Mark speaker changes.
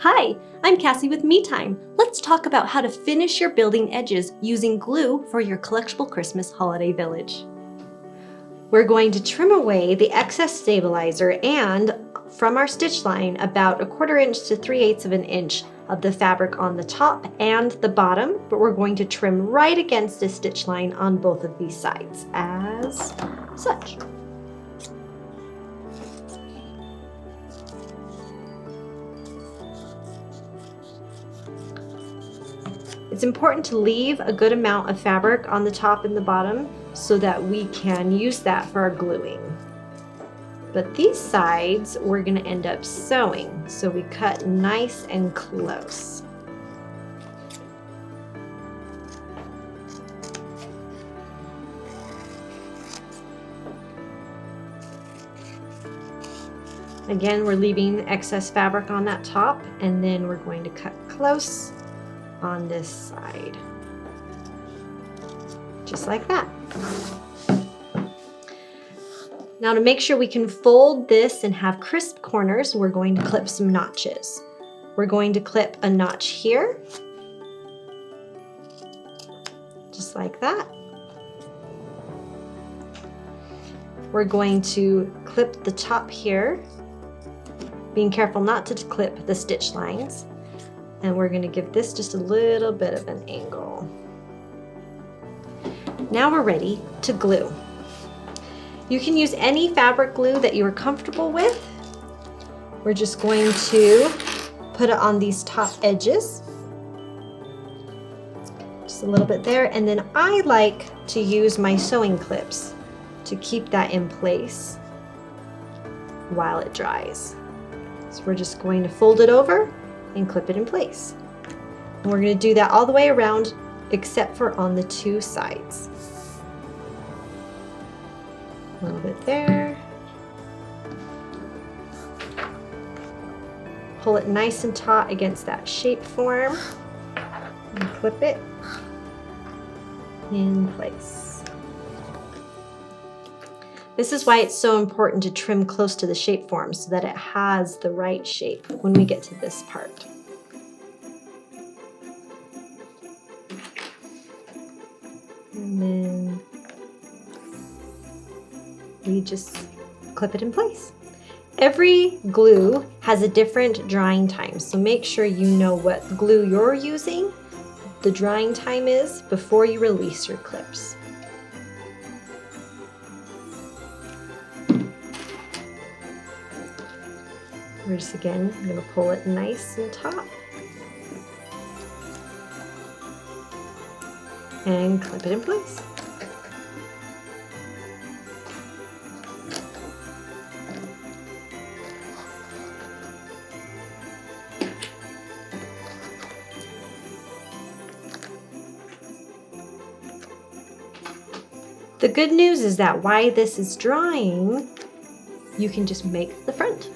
Speaker 1: Hi, I'm Cassie with Me Time. Let's talk about how to finish your building edges using glue for your collectible Christmas holiday village. We're going to trim away the excess stabilizer and from our stitch line about 1/4 inch to 3/8 of an inch of the fabric on the top and the bottom, but we're going to trim right against the stitch line on both of these sides as such. It's important to leave a good amount of fabric on the top and the bottom so that we can use that for our gluing. But these sides we're going to end up sewing, so we cut nice and close. Again, we're leaving excess fabric on that top, and then we're going to cut close on this side, just like that. Now, to make sure we can fold this and have crisp corners, we're going to clip some notches. We're going to clip a notch here, just like that. We're going to clip the top here, being careful not to clip the stitch lines. And we're going to give this just a little bit of an angle. Now we're ready to glue. You can use any fabric glue that you are comfortable with. We're just going to put it on these top edges. Just a little bit there. And then I like to use my sewing clips to keep that in place while it dries. So we're just going to fold it over and clip it in place. And we're going to do that all the way around except for on the two sides. A little bit there. Pull it nice and taut against that shape form and clip it in place. This is why it's so important to trim close to the shape form so that it has the right shape when we get to this part. And then we just clip it in place. Every glue has a different drying time, so make sure you know what glue you're using, the drying time is before you release your clips. We're just again going to pull it nice and taut and clip it in place. The good news is that while this is drying, you can just make the front.